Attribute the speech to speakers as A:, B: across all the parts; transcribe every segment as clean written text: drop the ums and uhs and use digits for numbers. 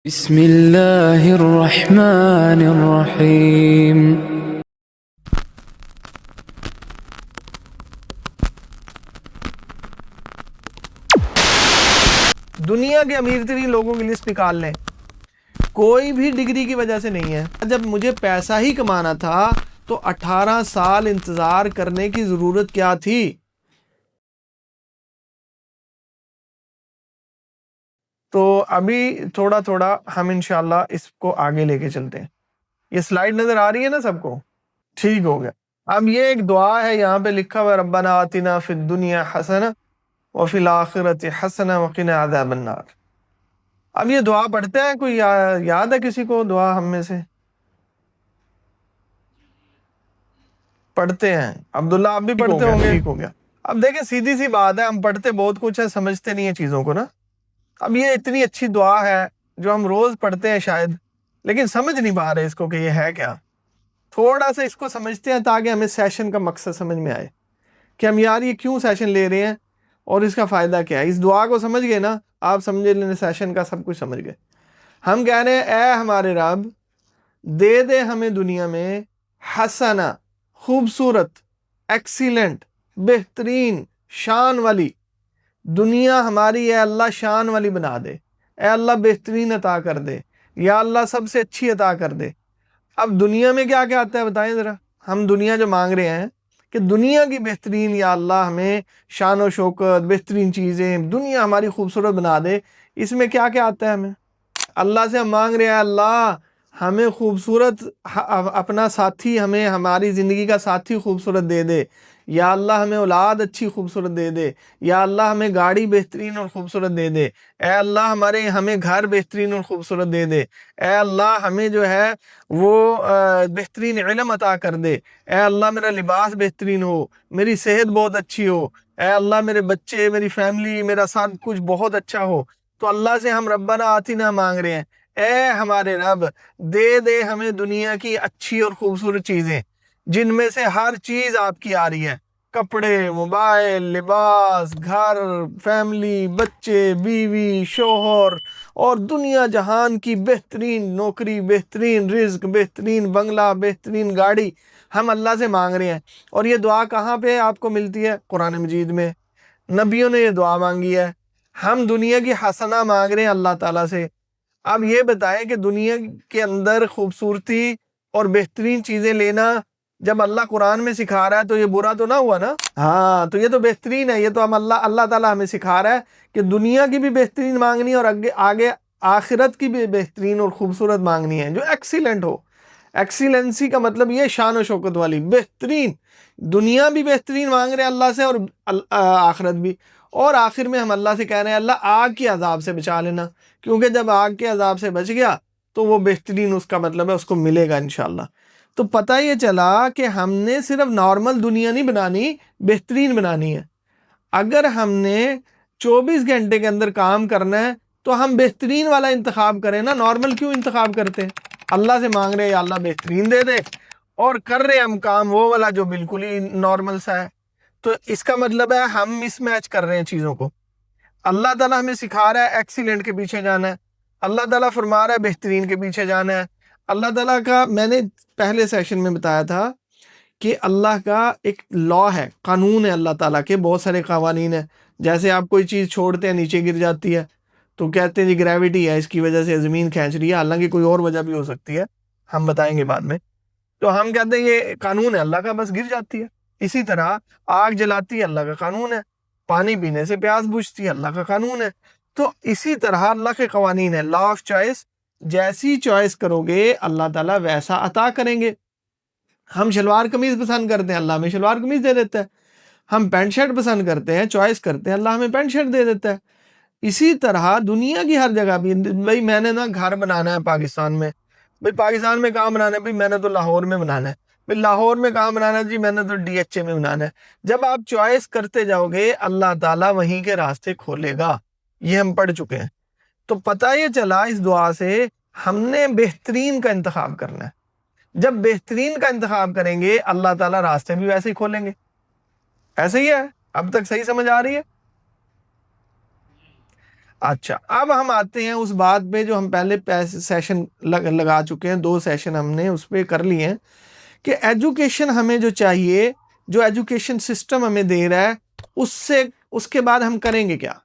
A: बिस्मिल्लाहिर्रहमानिर्रहीम।
B: दुनिया के अमीर तरीन लोगों की लिस्ट निकाल लें, कोई भी डिग्री की वजह से नहीं है। जब मुझे पैसा ही कमाना था तो 18 साल इंतजार करने की जरूरत क्या थी। तो अभी थोड़ा थोड़ा हम इंशाल्लाह इसको आगे लेके चलते हैं। ये स्लाइड नजर आ रही है ना सबको? ठीक हो गया। अब ये एक दुआ है, यहाँ पे लिखा हुआ रब्बना आतिना फिद दुनिया हसना व फिल आखिरति हसना व क़िना अज़ाबन नार। अब ये दुआ पढ़ते हैं, कोई याद है किसी को दुआ? हम में से पढ़ते हैं? अब्दुल्ला आप भी पढ़ते होंगे? ठीक हो गया। अब देखें, सीधी सी बात है, हम पढ़ते बहुत कुछ है, समझते नहीं है चीज़ों को ना। अब ये इतनी अच्छी दुआ है जो हम रोज़ पढ़ते हैं शायद, लेकिन समझ नहीं पा रहे इसको कि ये है क्या। थोड़ा सा इसको समझते हैं ताकि हमें सेशन का मकसद समझ में आए कि हम यार ये क्यों सेशन ले रहे हैं और इसका फ़ायदा क्या है। इस दुआ को समझ गए ना आप, समझ लेने सेशन का सब कुछ समझ गए। हम कह रहे हैं, ए हमारे रब, दे दे हमें दुनिया में हसना, खूबसूरत, एक्सीलेंट, बेहतरीन, शान वाली दुनिया हमारी है अल्लाह, शान वाली बना दे। ए अल्लाह बेहतरीन अता कर दे, या अल्लाह सबसे अच्छी अता कर दे। अब दुनिया में क्या क्या आता है बताएं ज़रा। हम दुनिया जो मांग रहे हैं कि दुनिया की बेहतरीन, या अल्लाह हमें शान व शौकत, बेहतरीन चीज़ें, दुनिया हमारी खूबसूरत बना दे। इसमें क्या क्या आता है हमें? अल्लाह से हम मांग रहे हैं, अल्लाह हमें खूबसूरत अपना साथी, हमें हमारी ज़िंदगी का साथी खूबसूरत दे दे। या अल्लाह हमें औलाद अच्छी खूबसूरत दे दे। या अल्लाह हमें गाड़ी बेहतरीन और खूबसूरत दे दे। ए अल्लाह हमें घर बेहतरीन और खूबसूरत दे दे। ए अल्लाह हमें जो है वो बेहतरीन इल्म अता कर दे। ए अल्लाह मेरा लिबास बेहतरीन हो, मेरी सेहत बहुत अच्छी हो। ए अल्लाह मेरे बच्चे, मेरी फैमिली, मेरा सब कुछ बहुत अच्छा हो। तो अल्लाह से हम रब्बना आतिना मांग रहे हैं, ए हमारे रब, दे दे हमें दुनिया की अच्छी और खूबसूरत चीज़ें, जिनमें से हर चीज़ आपकी आ रही है। कपड़े, मोबाइल, लिबास, घर, फैमिली, बच्चे, बीवी, शोहर, और दुनिया जहान की बेहतरीन नौकरी, बेहतरीन रिज्क, बेहतरीन बंगला, बेहतरीन गाड़ी हम अल्लाह से मांग रहे हैं। और ये दुआ कहाँ पे आपको मिलती है? कुरान मजीद में। नबियों ने ये दुआ मांगी है। हम दुनिया की हसना मांग रहे हैं अल्लाह ताला से। अब ये बताएं कि दुनिया के अंदर खूबसूरती और बेहतरीन चीज़ें लेना जब अल्लाह कुरान में सिखा रहा है तो ये बुरा तो ना हुआ ना? हाँ, तो ये तो बेहतरीन है। ये तो हम अल्लाह ताला हमें सिखा रहा है कि दुनिया की भी बेहतरीन मांगनी है और आगे आगे आखिरत की भी बेहतरीन और खूबसूरत मांगनी है, जो एक्सीलेंट हो। एक्सीलेंसी का मतलब ये शान और शौकत वाली बेहतरीन। दुनिया भी बेहतरीन मांग रहे हैं अल्लाह से, और आखिरत भी। और आखिर में हम अल्लाह से कह रहे हैं, अल्लाह आग के अजाब से बचा लेना, क्योंकि जब आग के अजाब से बच गया तो वो बेहतरीन, उसका मतलब है उसको मिलेगा इंशाल्लाह। तो पता ये चला कि हमने सिर्फ नॉर्मल दुनिया नहीं बनानी, बेहतरीन बनानी है। अगर हमने 24 घंटे के अंदर काम करना है तो हम बेहतरीन वाला इंतखाब करें ना, नॉर्मल क्यों इंतखाब करते हैं? अल्लाह से मांग रहे हैं अल्लाह बेहतरीन दे दे, और कर रहे हैं हम काम वो वाला जो बिल्कुल ही नॉर्मल सा है। तो इसका मतलब है हम मिसमैच कर रहे हैं चीज़ों को। अल्लाह ताला हमें सिखा रहा है एक्सीलेंट के पीछे जाना है, अल्लाह ताला फरमा रहा है बेहतरीन के पीछे जाना है। अल्लाह ताला का मैंने पहले सेशन में बताया था कि अल्लाह का एक लॉ है, कानून है अल्लाह ताला के, बहुत सारे कवानीन है। जैसे आप कोई चीज़ छोड़ते हैं नीचे गिर जाती है, तो कहते हैं जी ग्रेविटी है, इसकी वजह से ज़मीन खींच रही है, हालांकि कोई और वजह भी हो सकती है, हम बताएंगे बाद में। तो हम कहते हैं ये कानून है अल्लाह का, बस गिर जाती है। इसी तरह आग जलाती है, अल्लाह का कानून है। पानी पीने से प्यास बुझती है, अल्लाह का कानून है। तो इसी तरह अल्लाह के कवानीन है, लॉ ऑफ चॉइस। जैसी चॉइस करोगे अल्लाह ताला वैसा अता करेंगे। हम शलवार कमीज पसंद करते हैं, अल्लाह हमें शलवार कमीज दे देता है। हम पैंट शर्ट पसंद करते हैं, चॉइस करते हैं, अल्लाह हमें पैंट शर्ट दे देता है। इसी तरह दुनिया की हर जगह भी, भाई मैंने ना घर बनाना है पाकिस्तान में, भाई पाकिस्तान में कहाँ बनाना है? भाई मैंने तो लाहौर में बनाना है। भाई लाहौर में कहाँ बनाना है? जी मैंने तो डीएचए में बनाना है। जब आप चॉइस करते जाओगे अल्लाह ताला वहीं के रास्ते खोलेगा, ये हम पढ़ चुके हैं। तो पता ये चला इस दुआ से हमने बेहतरीन का इंतखाब करना है। जब बेहतरीन का इंतखाब करेंगे अल्लाह ताला रास्ते भी वैसे ही खोलेंगे। ऐसे ही है, अब तक सही समझ आ रही है? अच्छा, अब हम आते हैं उस बात पे जो हम पहले सेशन लगा चुके हैं, 2 सेशन हमने उस पे कर लिए हैं कि एजुकेशन हमें जो चाहिए, जो एजुकेशन सिस्टम हमें दे रहा है, उससे उसके बाद हम करेंगे क्या।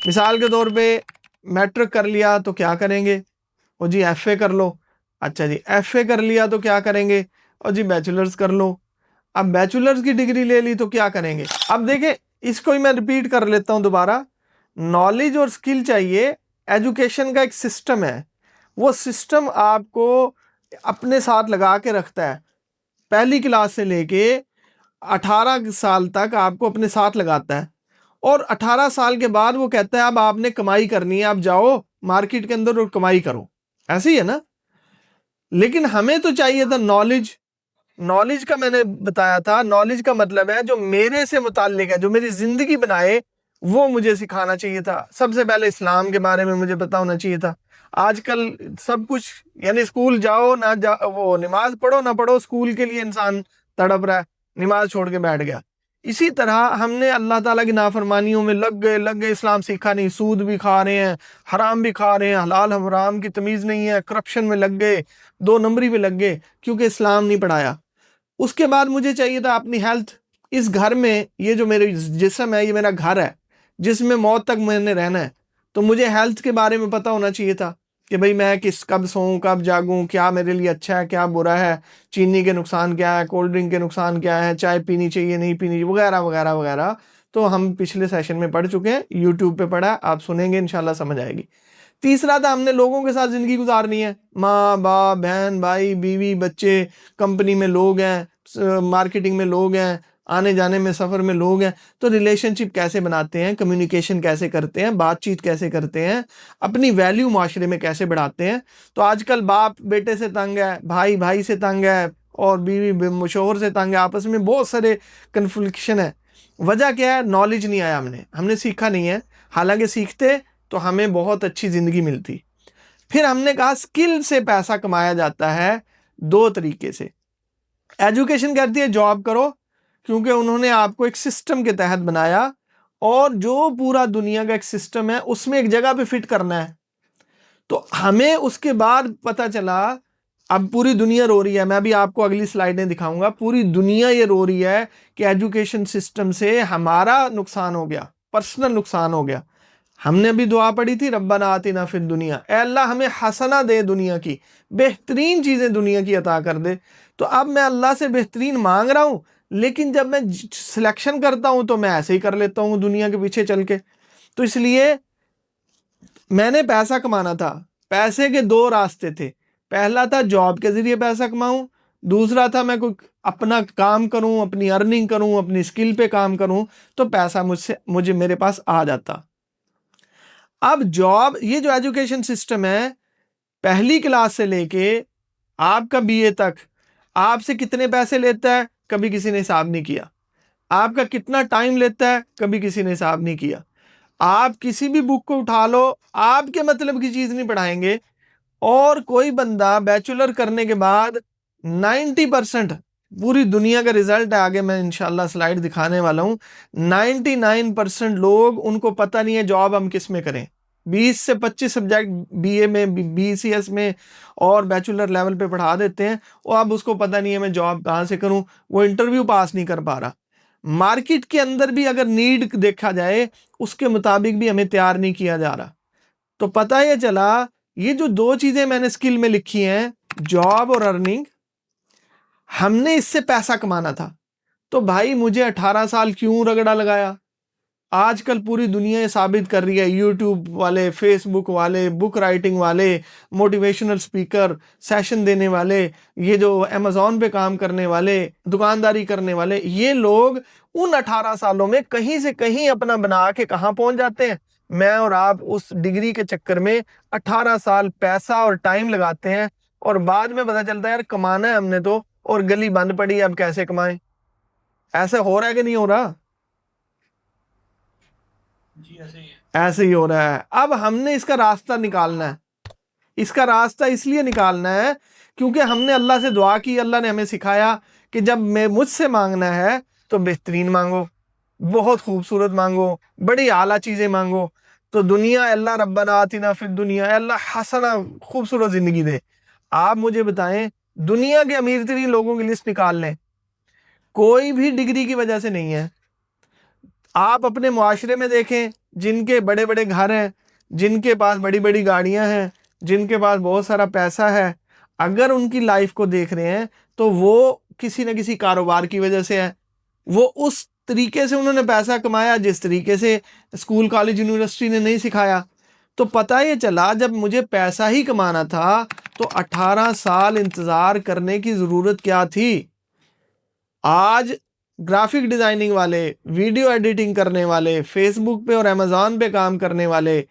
B: मिसाल के तौर पे मैट्रिक कर लिया तो क्या करेंगे, और जी एफए कर लो। अच्छा जी, एफए कर लिया तो क्या करेंगे, और जी बैचलर्स कर लो। अब बैचलर्स की डिग्री ले ली तो क्या करेंगे। अब देखें, इसको ही मैं रिपीट कर लेता हूं दोबारा। नॉलेज और स्किल चाहिए, एजुकेशन का एक सिस्टम है, वो सिस्टम आपको अपने साथ लगा के रखता है। पहली क्लास से लेके 18 साल तक आपको अपने साथ लगाता है, और 18 साल के बाद वो कहता है अब आपने कमाई करनी है, आप जाओ मार्केट के अंदर और कमाई करो। ऐसे ही है ना। लेकिन हमें तो चाहिए था नॉलेज। नॉलेज का मैंने बताया था, नॉलेज का मतलब है जो मेरे से मुताल्लिक है, जो मेरी जिंदगी बनाए, वो मुझे सिखाना चाहिए था। सबसे पहले इस्लाम के बारे में मुझे पता होना चाहिए था। आजकल सब कुछ, यानी स्कूल जाओ ना जाओ, वो नमाज पढ़ो ना पढ़ो, स्कूल के लिए इंसान तड़प रहा है, नमाज छोड़ के बैठ गया। इसी तरह हमने अल्लाह ताला की नाफरमानियों में लग गए, इस्लाम सीखा नहीं, सूद भी खा रहे हैं, हराम भी खा रहे हैं, हलाल हराम की तमीज़ नहीं है, करप्शन में लग गए, 2 नंबरी में लग गए, क्योंकि इस्लाम नहीं पढ़ाया। उसके बाद मुझे चाहिए था अपनी हेल्थ। इस घर में, ये जो मेरे जिस्म है, ये मेरा घर है जिसमें मौत तक मैंने रहना है, तो मुझे हेल्थ के बारे में पता होना चाहिए था कि भाई मैं कब सोऊं, कब जागूं, क्या मेरे लिए अच्छा है, क्या बुरा है, चीनी के नुकसान क्या है, कोल्ड ड्रिंक के नुकसान क्या है, चाय पीनी चाहिए नहीं पीनी चाहिए, वगैरह वगैरह वगैरह। तो हम पिछले सेशन में पढ़ चुके हैं, यूट्यूब पे पढ़ा, आप सुनेंगे इंशाल्लाह समझ आएगी। तीसरा था, हमने लोगों के साथ जिंदगी गुजारनी है, माँ बाप बहन भाई बीवी बच्चे, कंपनी में लोग हैं, मार्केटिंग में लोग हैं, आने जाने में सफर में लोग हैं, तो रिलेशनशिप कैसे बनाते हैं, कम्युनिकेशन कैसे करते हैं, बातचीत कैसे करते हैं, अपनी वैल्यू माशरे में कैसे बढ़ाते हैं। तो आजकल बाप बेटे से तंग है, भाई भाई से तंग है, और बीवी शोहर से तंग है, आपस में बहुत सारे कन्फ्लिक्शन है। वजह क्या है, नॉलेज नहीं आया, हमने सीखा नहीं है। हालांकि सीखते तो हमें बहुत अच्छी जिंदगी मिलती। फिर हमने कहा स्किल से पैसा कमाया जाता है 2 तरीके से। एजुकेशन कहती है जॉब करो, क्योंकि उन्होंने आपको एक सिस्टम के तहत बनाया, और जो पूरा दुनिया का एक सिस्टम है उसमें एक जगह पे फिट करना है। तो हमें उसके बाद पता चला, अब पूरी दुनिया रो रही है, मैं भी आपको अगली स्लाइडें दिखाऊंगा, पूरी दुनिया ये रो रही है कि एजुकेशन सिस्टम से हमारा नुकसान हो गया, पर्सनल नुकसान हो गया। हमने भी दुआ पढ़ी थी, रब्बना आतिना फिद दुनिया, ऐ अल्लाह हमें हसना दे, दुनिया की बेहतरीन चीजें दुनिया की अता कर दे। तो अब मैं अल्लाह से बेहतरीन मांग रहा हूं, लेकिन जब मैं सिलेक्शन करता हूं तो मैं ऐसे ही कर लेता हूं दुनिया के पीछे चल के। तो इसलिए मैंने पैसा कमाना था, पैसे के 2 रास्ते थे। पहला था जॉब के जरिए पैसा कमाऊं, दूसरा था मैं कोई अपना काम करूं, अपनी अर्निंग करूं, अपनी स्किल पे काम करूं, तो पैसा मुझे मेरे पास आ जाता। अब जॉब, ये जो एजुकेशन सिस्टम है, पहली क्लास से लेके आपका बीए तक आपसे कितने पैसे लेता है, कभी किसी ने हिसाब नहीं किया। आपका कितना टाइम लेता है, कभी किसी ने हिसाब नहीं किया। आप किसी भी बुक को उठा लो, आपके मतलब की चीज नहीं पढ़ाएंगे। और कोई बंदा बैचलर करने के बाद 90%, पूरी दुनिया का रिजल्ट है, आगे मैं इंशाल्लाह स्लाइड दिखाने वाला हूं, 99% लोग, उनको पता नहीं है जॉब हम किस में करें। 20 से 25 सब्जेक्ट बीए में, बीसीएस में और बैचलर लेवल पे पढ़ा देते हैं, और अब उसको पता नहीं है मैं जॉब कहाँ से करूं, वो इंटरव्यू पास नहीं कर पा रहा। मार्केट के अंदर भी अगर नीड देखा जाए, उसके मुताबिक भी हमें तैयार नहीं किया जा रहा। तो पता ये चला, ये जो 2 चीजें मैंने स्किल में लिखी हैं, जॉब और अर्निंग, हमने इससे पैसा कमाना था। तो भाई मुझे 18 साल क्यों रगड़ा लगाया। आजकल पूरी दुनिया ये साबित कर रही है, यूट्यूब वाले, फेसबुक वाले, बुक राइटिंग वाले, मोटिवेशनल स्पीकर, सेशन देने वाले, ये जो अमेजोन पे काम करने वाले, दुकानदारी करने वाले, ये लोग उन 18 सालों में कहीं से कहीं अपना बना के कहां पहुंच जाते हैं। मैं और आप उस डिग्री के चक्कर में 18 साल पैसा और टाइम लगाते हैं, और बाद में पता चलता है यार कमाना है हमने तो, और गली बंद पड़ी, अब कैसे कमाएं। ऐसे हो रहा है कि नहीं हो रहा।
A: जी ऐसे ही है।
B: ऐसे ही हो रहा है। अब हमने इसका रास्ता निकालना है। इसका रास्ता इसलिए निकालना है क्योंकि हमने अल्लाह से दुआ की, अल्लाह ने हमें सिखाया कि जब मैं मुझसे मांगना है तो बेहतरीन मांगो, बहुत खूबसूरत मांगो, बड़ी आला चीजें मांगो, तो दुनिया अल्लाह रब्बना आतिना फिद दुनिया, अल्लाह हसना, खूबसूरत जिंदगी दे। आप मुझे बताएं, दुनिया के अमीर तरीन लोगों की लिस्ट निकाल लें, कोई भी डिग्री की वजह से नहीं है। आप अपने मुआशरे में देखें, जिनके बड़े बड़े घर हैं, जिनके पास बड़ी बड़ी गाड़ियां हैं, जिनके पास बहुत सारा पैसा है, अगर उनकी लाइफ को देख रहे हैं तो वो किसी न किसी कारोबार की वजह से है। वो उस तरीके से उन्होंने पैसा कमाया जिस तरीके से स्कूल कॉलेज यूनिवर्सिटी ने नहीं सिखाया। तो पता ये चला, जब मुझे पैसा ही कमाना था तो 18 साल इंतजार करने की जरूरत क्या थी। आज ग्राफिक डिजाइनिंग वाले, वीडियो एडिटिंग करने वाले, फेसबुक पे और अमेजोन पे काम करने वाले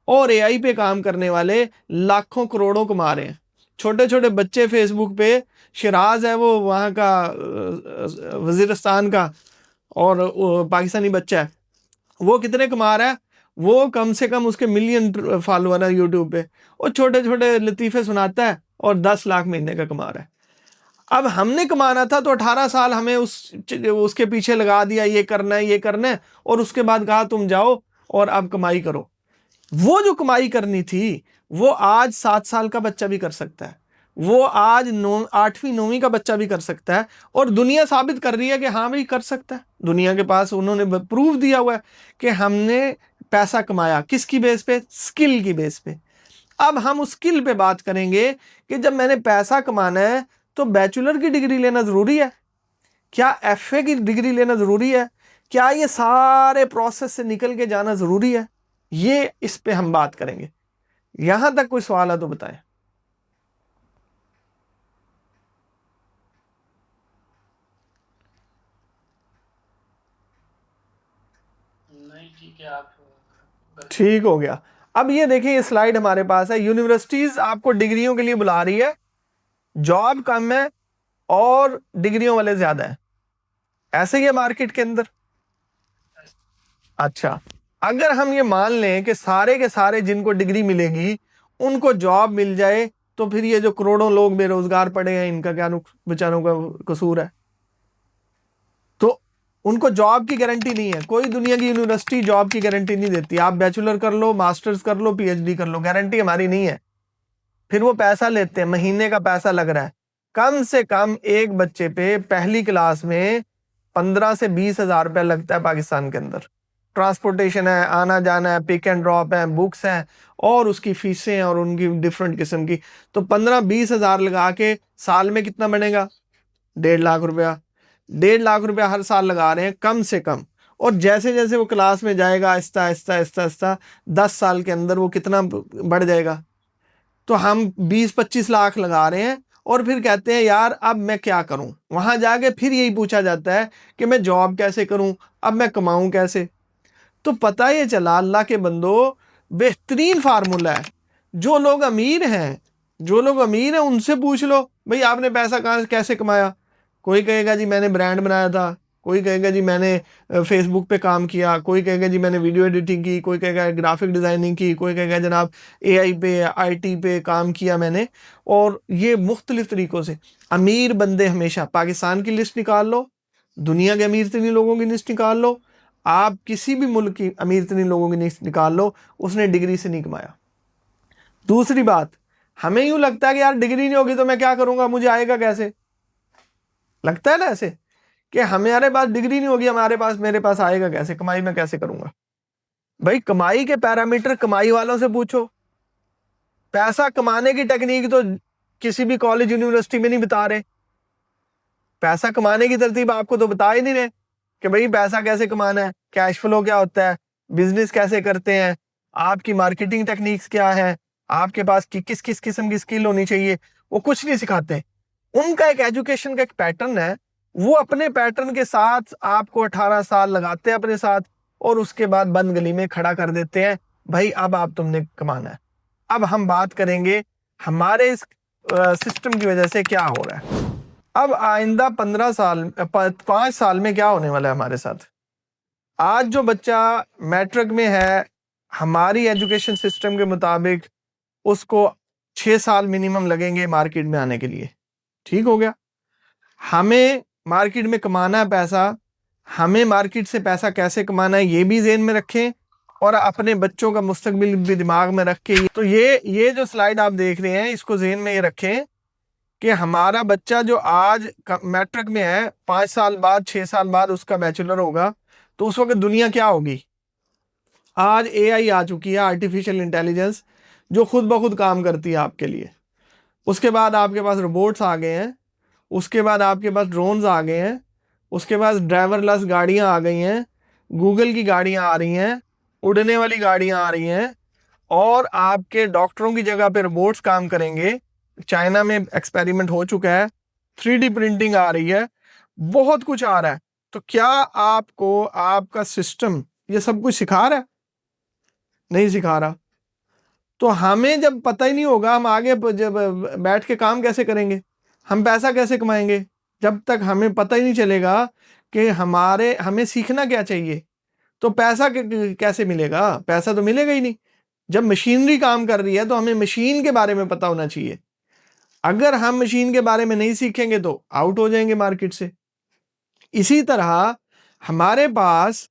B: और एआई पे काम करने वाले लाखों करोड़ों कमा रहे हैं। छोटे छोटे बच्चे फेसबुक पे, शिराज है वो वहाँ का वजीरिस्तान का, और पाकिस्तानी बच्चा है, वो कितने कमा रहा है, वो कम से कम उसके मिलियन फॉलोअर है यूट्यूब पे। वो छोटे छोटे लतीफे सुनाता है और 10 लाख महीने का कमा रहा है। अब हमने कमाना था तो 18 साल हमें उसके पीछे लगा दिया, ये करना है ये करना है, और उसके बाद कहा तुम जाओ और अब कमाई करो। वो जो कमाई करनी थी वो आज 7 साल का बच्चा भी कर सकता है, वो आज 8वीं 9वीं का बच्चा भी कर सकता है, और दुनिया साबित कर रही है कि हाँ भाई कर सकता है। दुनिया के पास उन्होंने प्रूफ दिया हुआ है कि हमने पैसा कमाया, किसकी बेस पे, स्किल की बेस पे। अब हम उस स्किल पे बात करेंगे कि जब मैंने पैसा कमाना है तो बैचलर की डिग्री लेना जरूरी है क्या, एफए की डिग्री लेना जरूरी है क्या, ये सारे प्रोसेस से निकल के जाना जरूरी है, ये इस पे हम बात करेंगे। यहां तक कोई सवाल है तो बताएं।
A: नहीं ठीक है, आप
B: ठीक हो गया। अब ये देखिए, ये स्लाइड हमारे पास है, यूनिवर्सिटीज आपको डिग्रियों के लिए बुला रही है, जॉब कम है और डिग्रियों वाले ज्यादा है, ऐसे ही है मार्केट के अंदर। अच्छा, अगर हम ये मान लें कि सारे के सारे जिनको डिग्री मिलेगी उनको जॉब मिल जाए, तो फिर ये जो करोड़ों लोग बेरोजगार पड़े हैं इनका क्या बेचारों का कसूर है। तो उनको जॉब की गारंटी नहीं है, कोई दुनिया की यूनिवर्सिटी जॉब की गारंटी नहीं देती। आप बैचलर कर लो, मास्टर्स कर लो, पीएचडी कर लो, गारंटी हमारी नहीं है। फिर वो पैसा लेते हैं, महीने का पैसा लग रहा है। कम से कम एक बच्चे पे पहली क्लास में 15 से 20 हजार रुपया लगता है पाकिस्तान के अंदर। ट्रांसपोर्टेशन है, आना जाना है, पिक एंड ड्रॉप है, बुक्स हैं, और उसकी फीसें हैं और उनकी डिफरेंट किस्म की। तो 15-20 हजार लगा के साल में कितना बनेगा, 1.5 लाख रुपया। 1.5 लाख रुपया हर साल लगा रहे हैं कम से कम। और जैसे जैसे वो क्लास में जाएगा, आहिस्ता आहिस्ता आहिस्ता आहिस्ता 10 साल के अंदर वो कितना बढ़ जाएगा। तो हम 20-25 लाख लगा रहे हैं और फिर कहते हैं यार अब मैं क्या करूं। वहां जाके फिर यही पूछा जाता है कि मैं जॉब कैसे करूं, अब मैं कमाऊं कैसे। तो पता ये चला अल्लाह के बंदो, बेहतरीन फार्मूला है। जो लोग अमीर हैं, जो लोग अमीर हैं उनसे पूछ लो भाई आपने पैसा कहाँ कैसे कमाया। कोई कहेगा जी मैंने ब्रांड बनाया था, कोई कहेगा जी मैंने फेसबुक पे काम किया, कोई कहेगा जी मैंने वीडियो एडिटिंग की, कोई कहेगा ग्राफिक डिजाइनिंग की, कोई कहेगा जनाब एआई पे आईटी पे काम किया मैंने। और ये मुख्तलिफ तरीकों से अमीर बंदे, हमेशा पाकिस्तान की लिस्ट निकाल लो, दुनिया के अमीर तरीन लोगों की लिस्ट निकाल लो, आप किसी भी मुल्क की अमीर तरीन लोगों की लिस्ट निकाल लो, उसने डिग्री से नहीं कमाया। दूसरी बात, हमें यूं लगता है कि यार डिग्री नहीं होगी तो मैं क्या करूंगा, मुझे आएगा कैसे, लगता है ना ऐसे कि हमारे पास डिग्री नहीं होगी, मेरे पास आएगा कैसे, कमाई मैं कैसे करूंगा। भाई कमाई के पैरामीटर कमाई वालों से पूछो। पैसा कमाने की टेक्निक तो किसी भी कॉलेज यूनिवर्सिटी में नहीं बता रहे। पैसा कमाने की तरतीब आपको तो बता ही नहीं रहे कि भाई पैसा कैसे कमाना है, कैश फ्लो क्या होता है, बिजनेस कैसे करते हैं, आपकी मार्केटिंग टेक्निक्स क्या है, आपके पास किस किस किस्म की स्किल होनी चाहिए, वो कुछ नहीं सिखाते। उनका एक एजुकेशन का एक पैटर्न है, वो अपने पैटर्न के साथ आपको 18 साल लगाते हैं अपने साथ, और उसके बाद बंद गली में खड़ा कर देते हैं, भाई अब आप तुमने कमाना है। अब हम बात करेंगे हमारे इस सिस्टम की वजह से क्या हो रहा है। अब आइंदा 5 साल में क्या होने वाला है हमारे साथ। आज जो बच्चा मैट्रिक में है, हमारी एजुकेशन सिस्टम के मुताबिक उसको 6 साल मिनिमम लगेंगे मार्केट में आने के लिए। ठीक हो गया। हमें मार्केट में कमाना है पैसा, हमें मार्केट से पैसा कैसे कमाना है ये भी जेहन में रखें, और अपने बच्चों का मुस्तकबिल भी दिमाग में रख के, तो ये जो स्लाइड आप देख रहे हैं इसको ज़हन में ये रखें कि हमारा बच्चा जो आज मैट्रिक में है, 5 साल बाद 6 साल बाद उसका बैचलर होगा, तो उस वक्त दुनिया क्या होगी। आज एआई आ चुकी है, आर्टिफिशियल इंटेलिजेंस, जो खुद ब खुद काम करती है आपके लिए। उसके बाद आपके पास रोबोट्स आ गए हैं, उसके बाद आपके पास ड्रोन्स आ गए हैं, उसके बाद ड्राइवरलेस गाड़ियां आ गई हैं, गूगल की गाड़ियां आ रही हैं, उड़ने वाली गाड़ियां आ रही हैं, और आपके डॉक्टरों की जगह पे रोबोट्स काम करेंगे। चाइना में एक्सपेरिमेंट हो चुका है, 3D प्रिंटिंग आ रही है, बहुत कुछ आ रहा है। तो क्या आपको आपका सिस्टम ये सब कुछ सिखा रहा है? नहीं सिखा रहा। तो हमें जब पता ही नहीं होगा, हम आगे जब बैठ के काम कैसे करेंगे, हम पैसा कैसे कमाएंगे, जब तक हमें पता ही नहीं चलेगा कि हमें सीखना क्या चाहिए। तो पैसा कैसे मिलेगा? पैसा तो मिलेगा ही नहीं। जब मशीनरी काम कर रही है तो हमें मशीन के बारे में पता होना चाहिए। अगर हम मशीन के बारे में नहीं सीखेंगे तो आउट हो जाएंगे मार्केट से। इसी तरह हमारे पास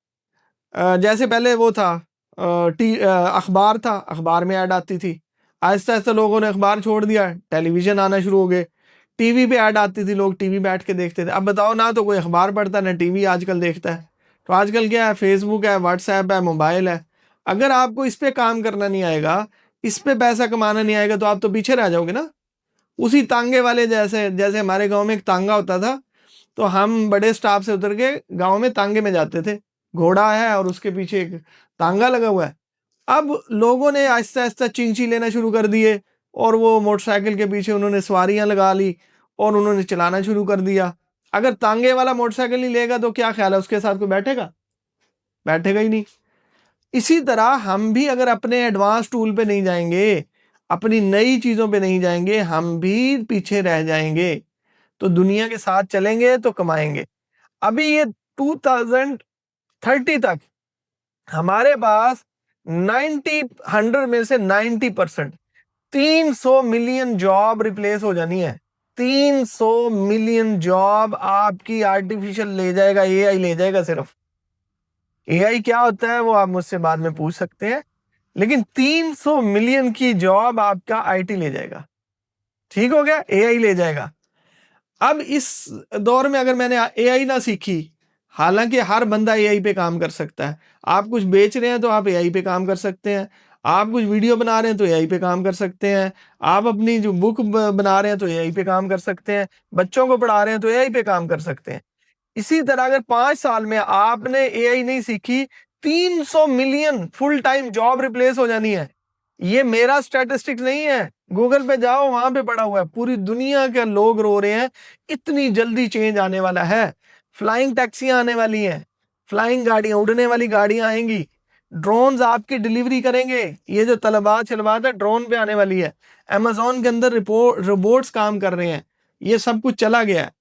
B: जैसे पहले वो था, अखबार था, अखबार में ऐड आती थी। आहिस्ता आहिस्ता लोगों ने अखबार छोड़ दिया, टेलीविजन आना शुरू हो गए, टीवी पे ऐड आती थी, लोग टीवी बैठ के देखते थे। अब बताओ, ना तो कोई अखबार पढ़ता है ना टीवी आजकल देखता है। तो आजकल क्या है, फेसबुक है, व्हाट्सएप है, मोबाइल है। अगर आपको इस पे काम करना नहीं आएगा, इस पे पैसा कमाना नहीं आएगा, तो आप तो पीछे रह जाओगे ना। उसी तांगे वाले जैसे जैसे हमारे गांव में एक तांगा होता था, तो हम बड़े स्टाफ से उतर के गांव में तांगे में जाते थे। घोड़ा है और उसके पीछे एक तांगा लगा हुआ है। अब लोगों ने आहिस्ता आहिस्ता चिंची लेना शुरू कर दिए, और वो मोटरसाइकिल के पीछे उन्होंने सवारियां लगा ली और उन्होंने चलाना शुरू कर दिया। अगर तांगे वाला मोटरसाइकिल नहीं लेगा तो क्या ख्याल है, उसके साथ कोई बैठेगा? बैठेगा ही नहीं। इसी तरह हम भी अगर अपने एडवांस टूल पे नहीं जाएंगे, अपनी नई चीजों पे नहीं जाएंगे, हम भी पीछे रह जाएंगे। तो दुनिया के साथ चलेंगे तो कमाएंगे। अभी ये 2030 तक हमारे पास 100 में से 90% 300 मिलियन जॉब रिप्लेस हो जानी है। 300 मिलियन जॉब आपकी आर्टिफिशियल ले जाएगा, एआई ले जाएगा। सिर्फ एआई क्या होता है वो आप मुझसे बाद में पूछ सकते हैं, लेकिन 300 मिलियन की जॉब आपका आईटी ले जाएगा। ठीक हो गया, एआई ले जाएगा। अब इस दौर में अगर मैंने एआई ना सीखी, हालांकि हर बंदा एआई पे काम कर सकता है। आप कुछ बेच रहे हैं तो आप एआई पे काम कर सकते हैं, आप कुछ वीडियो बना रहे हैं तो एआई पे काम कर सकते हैं, आप अपनी जो बुक बना रहे हैं तो एआई पे काम कर सकते हैं, बच्चों को पढ़ा रहे हैं तो एआई पे काम कर सकते हैं। इसी तरह अगर 5 साल में आपने एआई नहीं सीखी, 300 million full time job replace हो जानी है। ये मेरा स्टैटिस्टिक्स नहीं है, गूगल पे जाओ, वहां पे पड़ा हुआ है। पूरी दुनिया के लोग रो रहे हैं, इतनी जल्दी चेंज आने वाला है। फ्लाइंग टैक्सियां आने वाली हैं, फ्लाइंग गाड़ियां, उड़ने वाली गाड़ियां आएंगी, ड्रोन्स आपकी डिलीवरी करेंगे। ये जो तलबात है ड्रोन पे आने वाली है। अमेजोन के अंदर रोबोट्स काम कर रहे हैं। ये सब कुछ चला गया है।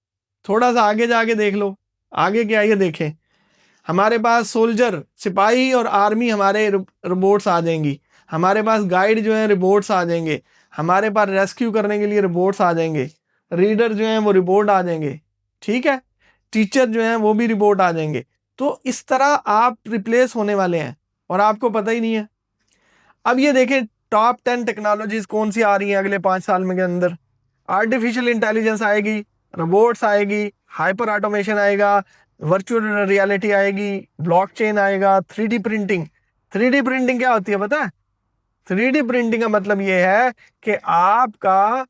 B: थोड़ा सा आगे जाके देख लो, आगे क्या ये देखें, हमारे पास सोल्जर, सिपाही और आर्मी हमारे रोबोट्स आ जाएंगी। हमारे पास गाइड जो है रोबोट्स आ जाएंगे। हमारे पास रेस्क्यू करने के लिए रोबोट्स आ जाएंगे। रीडर जो है वो रोबोट आ जाएंगे। ठीक है, टीचर जो है वो भी रोबोट आ जाएंगे। तो इस तरह आप रिप्लेस होने वाले हैं और आपको पता ही नहीं है। अब ये देखें, टॉप 10 टेक्नोलॉजीज कौन सी आ रही हैं अगले 5 साल में के अंदर। आर्टिफिशियल इंटेलिजेंस आएगी, रोबोट्स आएगी, हाइपर ऑटोमेशन आएगा, वर्चुअल रियलिटी आएगी, ब्लॉकचेन आएगा, 3D प्रिंटिंग। 3D प्रिंटिंग क्या होती है पता है? 3D प्रिंटिंग का मतलब ये है कि आपका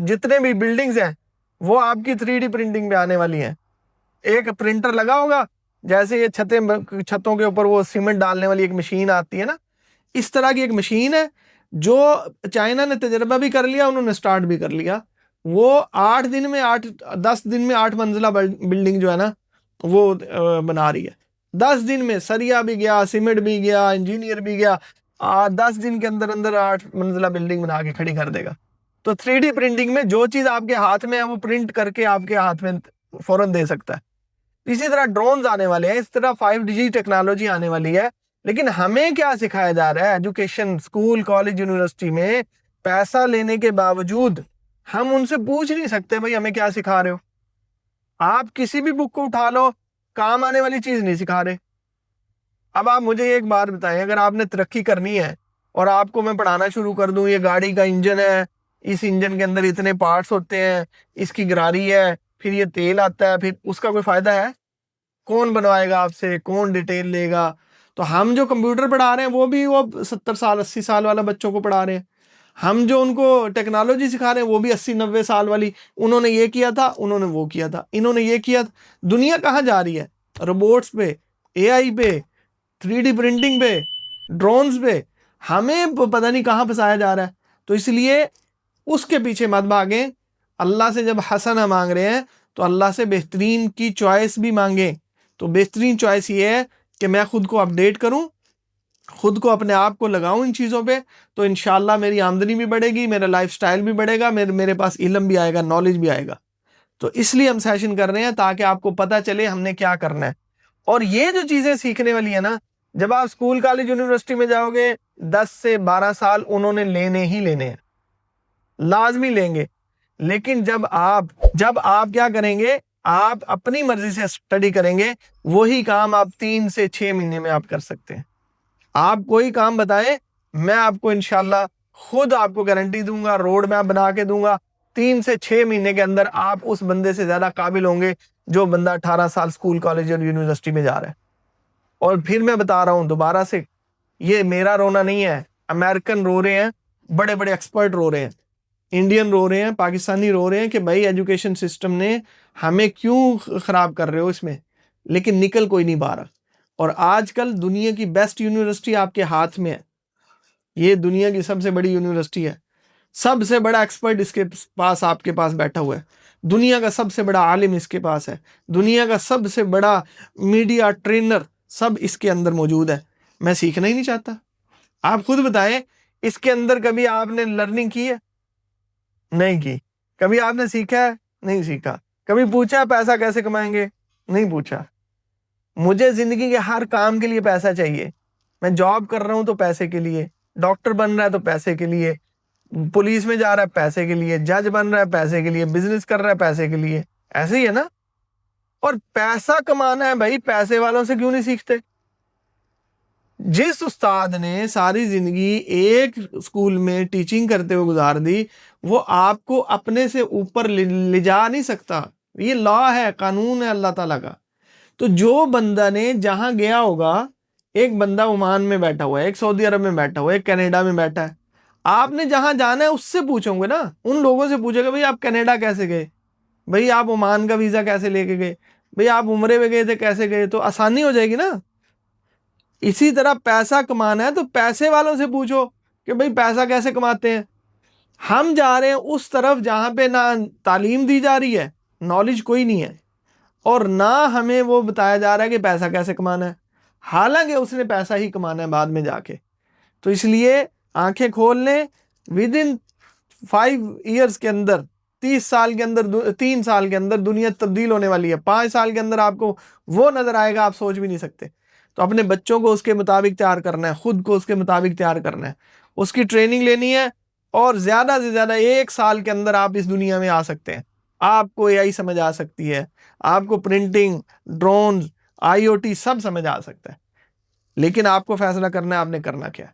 B: जितने भी बिल्डिंग्स हैं वो आपकी 3D प्रिंटिंग में आने वाली हैं। एक प्रिंटर लगा होगा, जैसे ये छतों के ऊपर वो सीमेंट डालने वाली एक मशीन आती है ना, इस तरह की एक मशीन है जो चाइना ने तजर्बा भी कर लिया, उन्होंने स्टार्ट भी कर लिया। वो 10 दिन में 8 मंजिला बिल्डिंग जो है ना वो बना रही है। 10 दिन में सरिया भी गया, सीमेंट भी गया, इंजीनियर भी गया, 10 दिन के अंदर अंदर 8 मंजिला बिल्डिंग बना के खड़ी कर देगा। तो 3D प्रिंटिंग में जो चीज आपके हाथ में है वो प्रिंट करके आपके हाथ में फौरन दे सकता है। इसी तरह ड्रोन्स आने वाले हैं, इस तरह 5G टेक्नोलॉजी आने वाली है। लेकिन हमें क्या सिखाया जा रहा है? एजुकेशन, स्कूल, कॉलेज, यूनिवर्सिटी में पैसा लेने के बावजूद हम उनसे पूछ नहीं सकते भाई हमें क्या सिखा रहे हो। आप किसी भी बुक को उठा लो, काम आने वाली चीज नहीं सिखा रहे। अब आप मुझे एक बात बताएं, अगर आपने तरक्की करनी है और आपको मैं पढ़ाना शुरू कर दूं, ये गाड़ी का इंजन है, इस इंजन के अंदर इतने पार्ट्स होते हैं, इसकी गरारी है, फिर ये तेल आता है, फिर उसका कोई फायदा है? कौन बनवाएगा आपसे, कौन डिटेल लेगा? तो हम जो कंप्यूटर पढ़ा रहे हैं वो भी वो 70 साल 80 साल वाला बच्चों को पढ़ा रहे हैं। हम जो उनको टेक्नोलॉजी सिखा रहे हैं वो भी 80 90 साल वाली, उन्होंने ये किया था, उन्होंने वो किया था, इन्होंने ये किया था। दुनिया कहाँ जा रही है? रोबोट्स पे, एआई पे, 3D प्रिंटिंग पे, ड्रोन्स पे। हमें पता नहीं कहाँ फंसाया जा रहा है। तो इसलिए उसके पीछे मत भागें। अल्लाह से जब हसना मांग रहे हैं तो अल्लाह से बेहतरीन की चॉइस भी मांगें। तो बेहतरीन चॉइस ये है कि मैं खुद को अपडेट करूं, खुद को अपने आप को लगाऊं इन चीज़ों पे, तो इंशाल्लाह मेरी आमदनी भी बढ़ेगी, मेरा लाइफस्टाइल भी बढ़ेगा, मेरे पास इल्म भी आएगा, नॉलेज भी आएगा। तो इसलिए हम सेशन कर रहे हैं ताकि आपको पता चले हमने क्या करना है। और ये जो चीज़ें सीखने वाली है ना, जब आप स्कूल कॉलेज यूनिवर्सिटी में जाओगे 10 से 12 साल उन्होंने लेने ही लेने हैं, लाजमी लेंगे। लेकिन जब आप क्या करेंगे, आप अपनी मर्जी से स्टडी करेंगे, वही काम आप 3 से 6 महीने में आप कर सकते हैं। आप कोई काम बताएं, मैं आपको इंशाल्लाह खुद आपको गारंटी दूंगा, रोड मैप बना के दूंगा, 3 से 6 महीने के अंदर आप उस बंदे से ज्यादा काबिल होंगे जो बंदा 18 साल स्कूल कॉलेज और यूनिवर्सिटी में जा रहा है। और फिर मैं बता रहा हूं दोबारा से, ये मेरा रोना नहीं है, अमेरिकन रो रहे हैं, बड़े बड़े एक्सपर्ट रो रहे हैं, इंडियन रो रहे हैं, पाकिस्तानी रो रहे हैं कि भाई एजुकेशन सिस्टम ने हमें क्यों खराब कर रहे हो इसमें, लेकिन निकल कोई नहीं पा रहा। और आजकल दुनिया की बेस्ट यूनिवर्सिटी आपके हाथ में है, ये दुनिया की सबसे बड़ी यूनिवर्सिटी है, सबसे बड़ा एक्सपर्ट इसके पास आपके पास बैठा हुआ है, दुनिया का सबसे बड़ा आलिम इसके पास है, दुनिया का सबसे बड़ा मीडिया ट्रेनर सब इसके अंदर मौजूद है। मैं सीखना ही नहीं चाहता। आप खुद बताएं, इसके अंदर कभी आपने लर्निंग की है? नहीं की। कभी आपने सीखा है? नहीं सीखा। कभी पूछा पैसा कैसे कमाएंगे? नहीं पूछा। मुझे जिंदगी के हर काम के लिए पैसा चाहिए। मैं जॉब कर रहा हूं तो पैसे के लिए, डॉक्टर बन रहा है तो पैसे के लिए, पुलिस में जा रहा है पैसे के लिए, जज बन रहा है पैसे के लिए, बिजनेस कर रहा है पैसे के लिए। ऐसे ही है ना? और पैसा कमाना है भाई, पैसे वालों से क्यों नहीं सीखते? जिस उस्ताद ने सारी जिंदगी एक स्कूल में टीचिंग करते हुए गुजार दी, वो आपको अपने से ऊपर ले जा नहीं सकता। ये लॉ है, कानून है अल्लाह ताला का। तो जो बंदा ने जहां गया होगा, एक बंदा ओमान में बैठा हुआ है, एक सऊदी अरब में बैठा हुआ है, एक कनाडा में बैठा है, आपने जहां जाना है उससे पूछोगे ना, उन लोगों से पूछोगे भाई आप कनाडा कैसे गए, भाई आप ओमान का वीजा कैसे लेके गए, भाई आप उम्रे में गए थे कैसे गए, तो आसानी हो जाएगी ना। इसी तरह पैसा कमाना है तो पैसे वालों से पूछो कि भाई पैसा कैसे कमाते हैं। हम जा रहे हैं उस तरफ जहां पे ना तालीम दी जा रही है, नॉलेज कोई नहीं है, और ना हमें वो बताया जा रहा है कि पैसा कैसे कमाना है, हालांकि उसने पैसा ही कमाना है बाद में जाके। तो इसलिए आंखें खोल लें, विद इन 5 ईयर्स के अंदर, 30 साल के अंदर, 3 साल के अंदर दुनिया तब्दील होने वाली है। 5 साल के अंदर आपको वो नजर आएगा, आप सोच भी नहीं सकते। तो अपने बच्चों को उसके मुताबिक तैयार करना है, खुद को उसके मुताबिक तैयार करना है, उसकी ट्रेनिंग लेनी है, और ज्यादा से ज्यादा 1 साल के अंदर आप इस दुनिया में आ सकते हैं। आपको एआई समझ आ सकती है, आपको प्रिंटिंग, ड्रोन, आईओटी सब समझ आ सकता है, लेकिन आपको फैसला करना है आपने करना क्या है।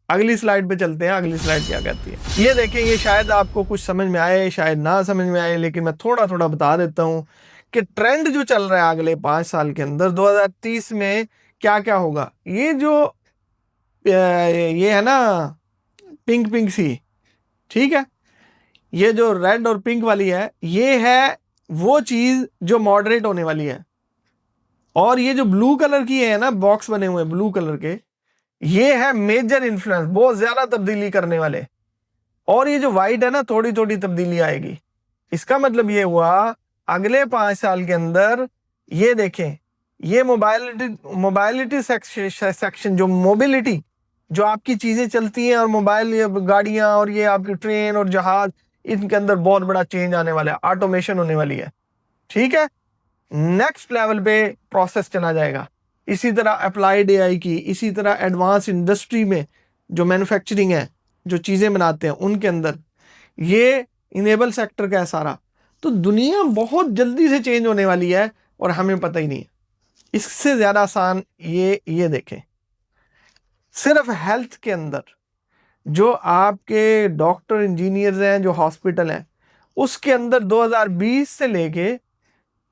B: अगली स्लाइड पे चलते हैं, अगली स्लाइड क्या कहती है ये देखें। ये शायद आपको कुछ समझ में आए, शायद ना समझ में आए, लेकिन मैं थोड़ा थोड़ा बता देता हूं कि ट्रेंड जो चल रहा है अगले 5 साल के अंदर 2030 में क्या क्या होगा। ये जो ये है ना पिंक पिंक सी, ठीक है, ये जो रेड और पिंक वाली है, ये है वो चीज जो मॉडरेट होने वाली है। और ये जो ब्लू कलर की है ना, बॉक्स बने हुए ब्लू कलर के, ये है मेजर इन्फ्लुएंस, बहुत ज्यादा तब्दीली करने वाले। और ये जो व्हाइट है ना, थोड़ी थोड़ी तब्दीली आएगी। इसका मतलब ये हुआ अगले 5 साल के अंदर, ये देखें, ये मोबाइलिटी सेक्शन, जो मोबिलिटी, जो आपकी चीजें चलती हैं, और मोबाइल, ये गाड़ियां, और ये आपकी ट्रेन और जहाज, इनके अंदर बहुत बड़ा चेंज आने वाला है, ऑटोमेशन होने वाली है, ठीक है। नेक्स्ट लेवल पे प्रोसेस चला जाएगा। इसी तरह अप्लाइड एआई की, इसी तरह एडवांस इंडस्ट्री में जो मैन्युफैक्चरिंग है, जो चीज़ें बनाते हैं उनके अंदर, ये इनेबल सेक्टर का है सारा। तो दुनिया बहुत जल्दी से चेंज होने वाली है और हमें पता ही नहीं है। इससे ज्यादा आसान ये देखें, सिर्फ हेल्थ के अंदर जो आपके डॉक्टर इंजीनियर्स हैं, जो हॉस्पिटल हैं, उसके अंदर 2020 से लेके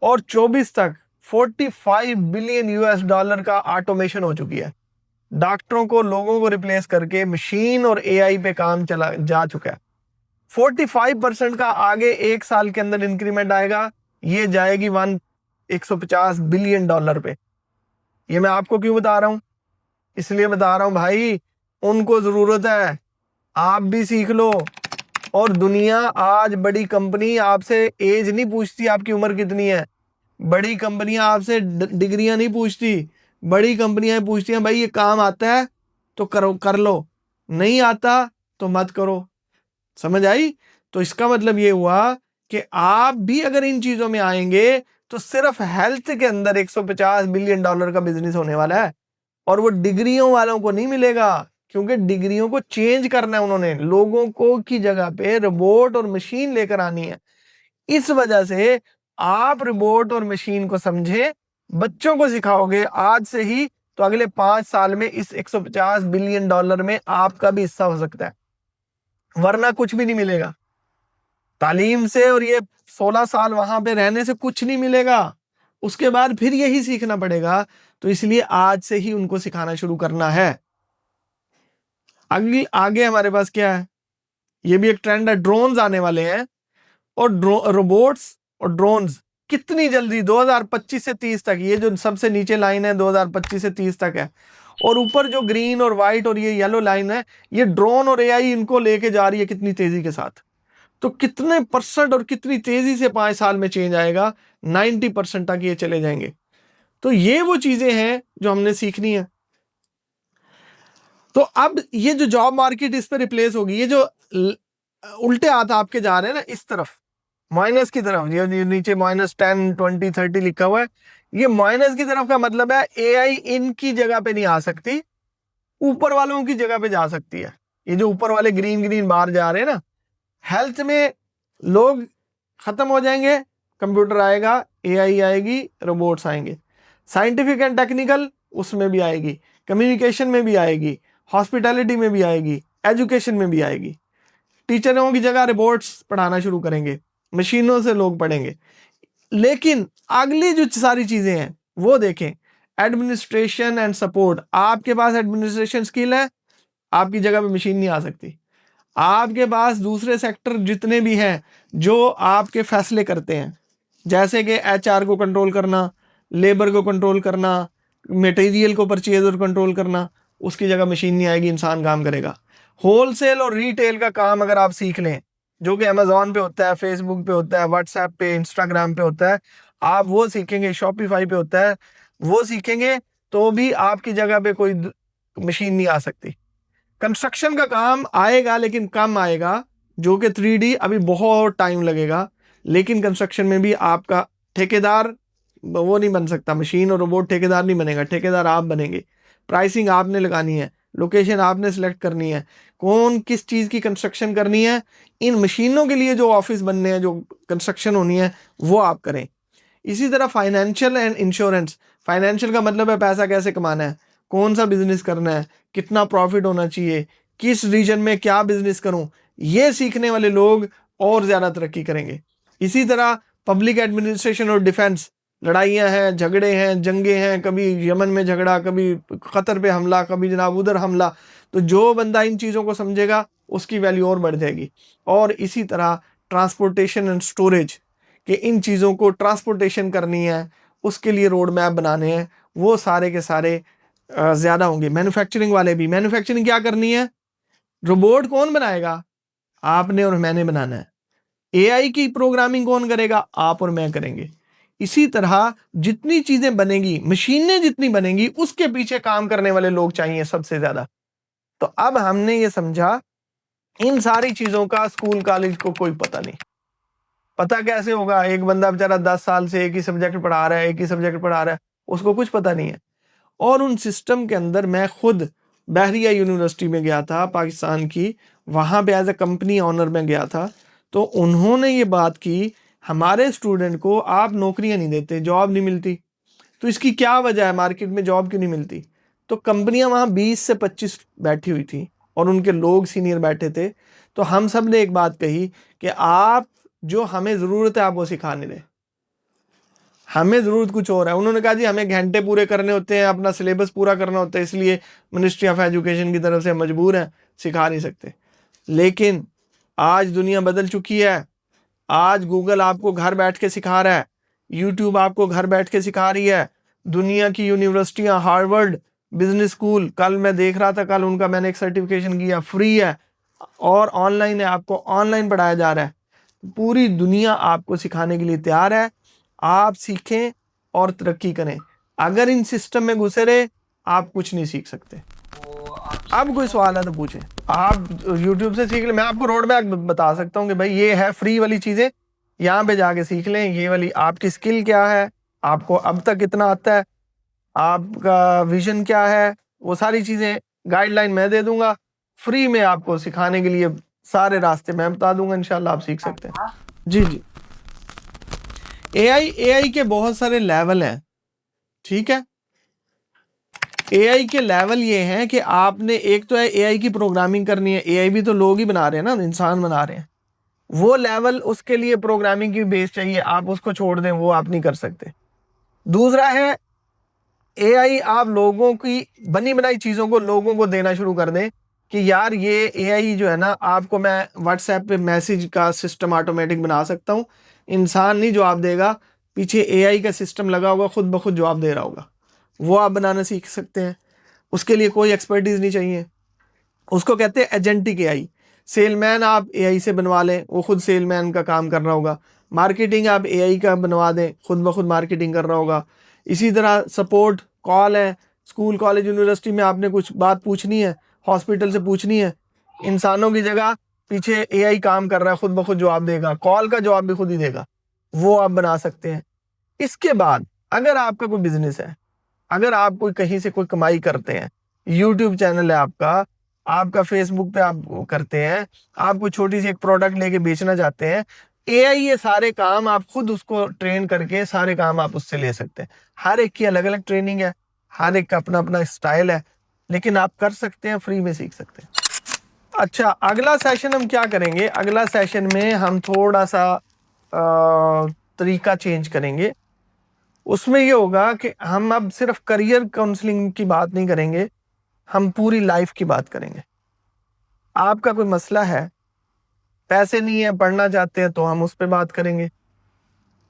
B: और 24 तक 45 बिलियन यूएस डॉलर का ऑटोमेशन हो चुकी है। डॉक्टरों को, लोगों को रिप्लेस करके मशीन और एआई पे काम चला जा चुका है। 45% का आगे एक साल के अंदर इंक्रीमेंट आएगा, ये जाएगी 150 बिलियन डॉलर पे। ये मैं आपको क्यों बता रहा हूं? इसलिए बता रहा हूं भाई, उनको जरूरत है, आप भी सीख लो। और दुनिया आज, बड़ी कंपनी आपसे एज नहीं पूछती, आपकी उम्र कितनी है। बड़ी कंपनियां आपसे डिग्रियां नहीं पूछती, बड़ी कंपनियां पूछती हैं भाई ये काम आता है तो करो, कर लो, नहीं आता तो मत करो। समझ आई? तो इसका मतलब ये हुआ कि आप भी अगर इन चीजों में आएंगे तो सिर्फ हेल्थ के अंदर 150 बिलियन डॉलर का बिजनेस होने वाला है। और वो डिग्रियों वालों को नहीं मिलेगा, क्योंकि डिग्रियों को चेंज करना है उन्होंने, लोगों को की जगह पे रोबोट और मशीन लेकर आनी है। इस वजह से आप रोबोट और मशीन को समझे, बच्चों को सिखाओगे आज से ही, तो अगले 5 साल में इस 150 बिलियन डॉलर में आपका भी हिस्सा हो सकता है, वरना कुछ भी नहीं मिलेगा। तालीम से और ये 16 साल वहां पे रहने से कुछ नहीं मिलेगा, उसके बाद फिर यही सीखना पड़ेगा। तो इसलिए आज से ही उनको सिखाना शुरू करना है। अगली आगे हमारे पास क्या है, ये भी एक ट्रेंड है, ड्रोन्स आने वाले हैं। और रोबोट्स और ड्रोन्स कितनी जल्दी 2025 से 30 तक, ये जो सबसे नीचे लाइन है 2025 से 30 तक है, और ऊपर जो ग्रीन और व्हाइट और ये येलो लाइन है, ये ड्रोन और एआई इनको लेके जा रही है कितनी तेजी के साथ। तो कितने परसेंट और कितनी तेजी से 5 साल में चेंज आएगा, 90% तक ये चले जाएंगे। तो ये वो चीजें हैं जो हमने सीखनी है। तो अब ये जो जॉब मार्केट इस पर रिप्लेस होगी, ये जो उल्टे हाथ आपके जा रहे हैं ना इस तरफ, माइनस की तरफ, ये नीचे -10, 20, 30 लिखा हुआ है, ये माइनस की तरफ का मतलब है एआई इनकी जगह पे नहीं आ सकती, ऊपर वालों की जगह पे जा सकती है। ये जो ऊपर वाले ग्रीन ग्रीन बाहर जा रहे हैं ना, हेल्थ में लोग खत्म हो जाएंगे, कंप्यूटर आएगा, एआई आएगी, रोबोट्स आएंगे। साइंटिफिक एंड टेक्निकल उसमें भी आएगी, कम्युनिकेशन में भी आएगी, हॉस्पिटैलिटी में भी आएगी, एजुकेशन में भी आएगी। टीचरों की जगह रोबोट्स पढ़ाना शुरू करेंगे, मशीनों से लोग पढ़ेंगे। लेकिन अगली जो सारी चीजें हैं वो देखें, एडमिनिस्ट्रेशन एंड सपोर्ट। आपके पास एडमिनिस्ट्रेशन स्किल है, आपकी जगह पे मशीन नहीं आ सकती। आपके पास दूसरे सेक्टर जितने भी हैं जो आपके फैसले करते हैं, जैसे कि एचआर को कंट्रोल करना, लेबर को कंट्रोल करना, मटेरियल को परचेज और कंट्रोल करना, उसकी जगह मशीन नहीं आएगी, इंसान काम करेगा। होलसेल और रिटेल का काम अगर आप सीख लें, जो कि अमेजोन पे होता है, फेसबुक पे होता है, व्हाट्सएप पे, इंस्टाग्राम पे होता है, आप वो सीखेंगे, शॉपिफाई पे होता है, वो सीखेंगे, तो भी आपकी जगह पे कोई मशीन नहीं आ सकती। कंस्ट्रक्शन का काम आएगा लेकिन कम आएगा, जो कि 3D अभी बहुत टाइम लगेगा। लेकिन कंस्ट्रक्शन में भी आपका ठेकेदार वो नहीं बन सकता, मशीन और रोबोट ठेकेदार नहीं बनेगा, ठेकेदार आप बनेंगे। प्राइसिंग आपने लगानी है, लोकेशन आपने सिलेक्ट करनी है, कौन किस चीज़ की कंस्ट्रक्शन करनी है, इन मशीनों के लिए जो ऑफिस बनने हैं, जो कंस्ट्रक्शन होनी है, वो आप करें। इसी तरह फाइनेंशियल एंड इंश्योरेंस। फाइनेंशियल का मतलब है पैसा कैसे कमाना है, कौन सा बिजनेस करना है, कितना प्रॉफिट होना चाहिए, किस रीजन में क्या बिजनेस करूं, ये सीखने वाले लोग और ज्यादा तरक्की करेंगे। इसी तरह पब्लिक एडमिनिस्ट्रेशन और डिफेंस। लड़ाइयां हैं, झगड़े हैं, जंगे हैं, कभी यमन में झगड़ा, कभी कतर पे हमला, कभी जनाब उधर हमला। तो जो बंदा इन चीज़ों को समझेगा उसकी वैल्यू और बढ़ जाएगी। और इसी तरह ट्रांसपोर्टेशन एंड स्टोरेज, कि इन चीज़ों को ट्रांसपोर्टेशन करनी है, उसके लिए रोड मैप बनाने हैं, वो सारे के सारे ज़्यादा होंगे। मैन्युफैक्चरिंग वाले भी, मैन्युफैक्चरिंग क्या करनी है, रोबोट कौन बनाएगा, आपने और मैंने बनाना है। एआई की प्रोग्रामिंग कौन करेगा, आप और मैं करेंगे। इसी तरह जितनी चीजें बनेगी, मशीनें जितनी बनेंगी, उसके पीछे काम करने वाले लोग चाहिए सबसे ज्यादा। तो अब हमने ये समझा, इन सारी चीजों का स्कूल कॉलेज को कोई पता नहीं। पता कैसे होगा, एक बंदा बेचारा 10 साल से एक ही सब्जेक्ट पढ़ा रहा है, एक ही सब्जेक्ट पढ़ा रहा है, उसको कुछ पता नहीं है। और उन सिस्टम के अंदर मैं खुद बहरिया यूनिवर्सिटी में गया था पाकिस्तान की, वहाँ पे एज ए कंपनी ऑनर में गया था। तो उन्होंने ये बात की, हमारे स्टूडेंट को आप नौकरियां नहीं देते, जॉब नहीं मिलती, तो इसकी क्या वजह है, मार्केट में जॉब क्यों नहीं मिलती? तो कंपनियां वहां 20 से 25 बैठी हुई थी और उनके लोग सीनियर बैठे थे। तो हम सब ने एक बात कही कि आप जो हमें जरूरत है आप वो सिखाने दें, हमें जरूरत कुछ और है। उन्होंने कहा जी हमें घंटे पूरे करने होते हैं, अपना सिलेबस पूरा करना होता है, इसलिए मिनिस्ट्री ऑफ एजुकेशन की तरफ से मजबूर हैं, सिखा नहीं सकते। लेकिन आज दुनिया बदल चुकी है। आज गूगल आपको घर बैठ के सिखा रहा है, यूट्यूब आपको घर बैठ के सिखा रही है। दुनिया की यूनिवर्सिटियां, हार्वर्ड बिजनेस स्कूल, कल मैं देख रहा था, कल उनका मैंने एक सर्टिफिकेशन किया, फ्री है और ऑनलाइन है, आपको ऑनलाइन पढ़ाया जा रहा है। पूरी दुनिया आपको सिखाने के लिए तैयार है। आप सीखें और तरक्की करें। अगर इन सिस्टम में घुसे रहे आप कुछ नहीं सीख सकते।
A: वो आप
B: अब कोई सवाल है तो पूछें। आप YouTube से सीख लें, मैं आपको रोड मैप बता सकता हूँ कि भाई ये है फ्री वाली चीजें, यहाँ पे जाके सीख लें। ये वाली आपकी स्किल क्या है, आपको अब तक कितना आता है, आपका विजन क्या है, वो सारी चीजें गाइडलाइन मैं दे दूंगा। फ्री में आपको सिखाने के लिए सारे रास्ते मैं बता दूंगा, इंशाल्लाह आप सीख सकते हैं। जी जी। एआई के बहुत सारे लेवल हैं, ठीक है। एआई के लेवल ये हैं कि आपने, एक तो है एआई की प्रोग्रामिंग करनी है, एआई भी तो लोग ही बना रहे हैं ना, इंसान बना रहे हैं। वो लेवल, उसके लिए प्रोग्रामिंग की बेस चाहिए, आप उसको छोड़ दें, वो आप नहीं कर सकते। दूसरा है एआई, आप लोगों की बनी बनाई चीजों को लोगों को देना शुरू कर दें कि यार ये एआई जो है ना, आपको मैं व्हाट्सएप पे मैसेज का सिस्टम ऑटोमेटिक बना सकता हूँ, इंसान नहीं जवाब देगा, पीछे एआई का सिस्टम लगा होगा, खुद ब खुद जवाब दे रहा होगा, वो आप बनाना सीख सकते हैं। उसके लिए कोई एक्सपर्टीज नहीं चाहिए, उसको कहते हैं एजेंटिक एआई। सेलमैन आप एआई से बनवा लें, वो खुद सेलमैन का काम कर रहा होगा। मार्केटिंग आप एआई का बनवा दें, खुद ब खुद मार्केटिंग कर रहा होगा। इसी तरह सपोर्ट कॉल है, स्कूल कॉलेज यूनिवर्सिटी में आपने कुछ बात पूछनी है, हॉस्पिटल से पूछनी है, इंसानों की जगह पीछे एआई काम कर रहा है, खुद ब खुद जवाब देगा, कॉल का जवाब भी खुद ही देगा, वो आप बना सकते हैं। इसके बाद अगर आपका कोई बिजनेस है, अगर आप कोई कहीं से कोई कमाई करते हैं, यूट्यूब चैनल है आपका, आपका फेसबुक पे आप करते हैं, आप कोई छोटी सी एक प्रोडक्ट लेके बेचना चाहते हैं, एआई ये सारे काम आप खुद उसको ट्रेन करके सारे काम आप उससे ले सकते हैं। हर एक की अलग अलग ट्रेनिंग है, हर एक का अपना अपना स्टाइल है, लेकिन आप कर सकते हैं, फ्री में सीख सकते हैं। अच्छा, अगला सेशन हम क्या करेंगे, अगला सेशन में हम थोड़ा सा तरीका चेंज करेंगे। उसमें ये होगा कि हम अब सिर्फ करियर काउंसलिंग की बात नहीं करेंगे, हम पूरी लाइफ की बात करेंगे। आपका कोई मसला है, पैसे नहीं है, पढ़ना चाहते हैं, तो हम उस पर बात करेंगे।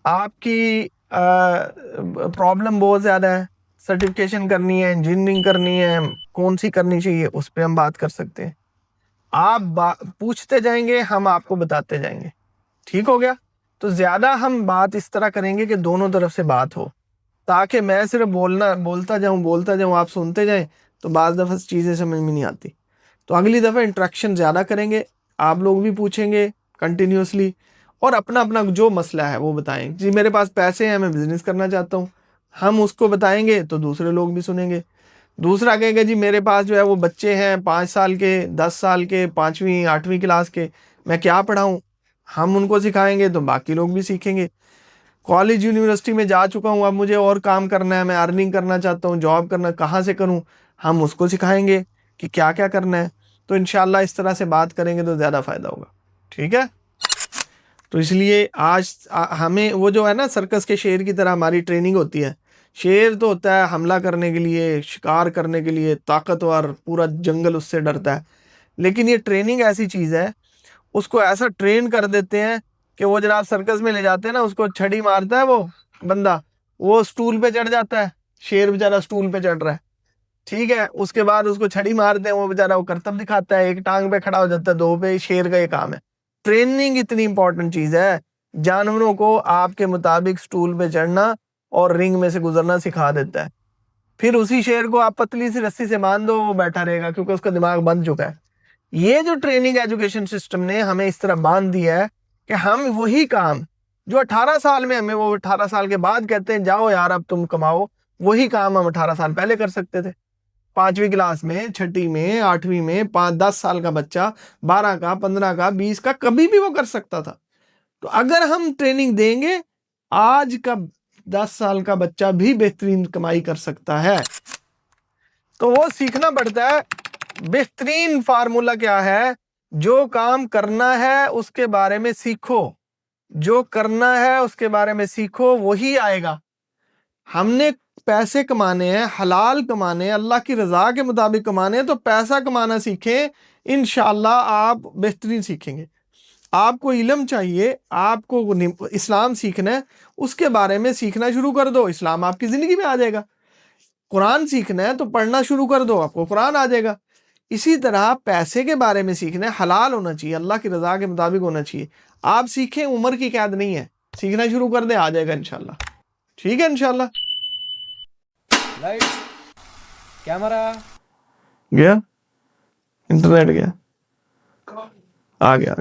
B: आपकी प्रॉब्लम बहुत ज़्यादा है, सर्टिफिकेशन करनी है, इंजीनियरिंग करनी है, कौन सी करनी चाहिए, उस पर हम बात कर सकते हैं। आप पूछते जाएंगे, हम आपको बताते जाएंगे। ठीक हो गया? तो ज़्यादा हम बात इस तरह करेंगे कि दोनों तरफ से बात हो, ताकि मैं सिर्फ बोलता जाऊं, आप सुनते जाएं, तो बाज़ दफ़ा चीज़ें समझ में नहीं आती। तो अगली दफ़ा इंटरेक्शन ज़्यादा करेंगे, आप लोग भी पूछेंगे कंटिन्यूसली, और अपना अपना जो मसला है वो बताएं। जी मेरे पास पैसे हैं, मैं बिज़नेस करना चाहता हूँ, हम उसको बताएंगे तो दूसरे लोग भी सुनेंगे। दूसरा कहेगा जी मेरे पास जो है वो बच्चे हैं 5 साल के, 10 साल के, 5वीं 8वीं क्लास के, मैं क्या पढ़ाऊँ, हम उनको सिखाएंगे तो बाकी लोग भी सीखेंगे। कॉलेज यूनिवर्सिटी में जा चुका हूँ, अब मुझे और काम करना है, मैं अर्निंग करना चाहता हूँ, जॉब करना, कहाँ से करूँ, हम उसको सिखाएंगे कि क्या क्या करना है। तो इंशाल्लाह इस तरह से बात करेंगे तो ज़्यादा फायदा होगा। ठीक है? तो इसलिए आज हमें वो जो है ना, सर्कस के शेर की तरह हमारी ट्रेनिंग होती है। शेर तो होता है हमला करने के लिए, शिकार करने के लिए, ताकतवर, पूरा जंगल उससे डरता है। लेकिन ये ट्रेनिंग ऐसी चीज़ है, उसको ऐसा ट्रेन कर देते हैं कि वो जनाब सर्कस में ले जाते हैं ना, उसको छड़ी मारता है वो बंदा, वो स्टूल पे चढ़ जाता है, शेर बेचारा स्टूल पे चढ़ रहा है, ठीक है। उसके बाद उसको छड़ी मारते हैं, वो बेचारा वो करतब दिखाता है, एक टांग पे खड़ा हो जाता है, दो पे। शेर का ये काम है। ट्रेनिंग इतनी इंपॉर्टेंट चीज है, जानवरों को आपके मुताबिक स्टूल पे चढ़ना और रिंग में से गुजरना सिखा देता है। फिर उसी शेर को आप पतली सी रस्सी से बांध दो, वो बैठा रहेगा, क्योंकि उसका दिमाग बन चुका है। ये जो ट्रेनिंग एजुकेशन सिस्टम ने हमें इस तरह बांध दिया है कि हम वही काम जो 18 साल में, हमें वो 18 साल के बाद कहते हैं जाओ यार अब तुम कमाओ, वही काम हम 18 साल पहले कर सकते थे। 5वीं क्लास में, 6ठी में, 8वीं में, 5-10 साल का बच्चा 12 का, 15 का, 20 का, कभी भी वो कर सकता था। तो अगर हम ट्रेनिंग देंगे, आज का 10 साल का बच्चा भी बेहतरीन कमाई कर सकता है। तो वो सीखना पड़ता है। बेहतरीन फार्मूला क्या है? जो काम करना है उसके बारे में सीखो, जो करना है उसके बारे में सीखो, वही आएगा। हमने पैसे कमाने हैं, हलाल कमाने हैं, अल्लाह की रजा के मुताबिक कमाने हैं, तो पैसा कमाना सीखें, इंशाअल्लाह आप बेहतरीन सीखेंगे। आपको इल्म चाहिए, आपको इस्लाम सीखना है, उसके बारे में सीखना शुरू कर दो, इस्लाम आपकी जिंदगी में आ जाएगा। कुरान सीखना है तो पढ़ना शुरू कर दो, आपको कुरान आ जाएगा। इसी तरह पैसे के बारे में सीखना है, हलाल होना चाहिए, अल्लाह की रजा के मुताबिक होना चाहिए। आप सीखें, उम्र की कैद नहीं है, सीखना शुरू कर दे, आ जाएगा इंशाल्लाह। ठीक है इंशाल्लाह।
C: लाइट, कैमरा
B: गया, इंटरनेट गया, आ गया।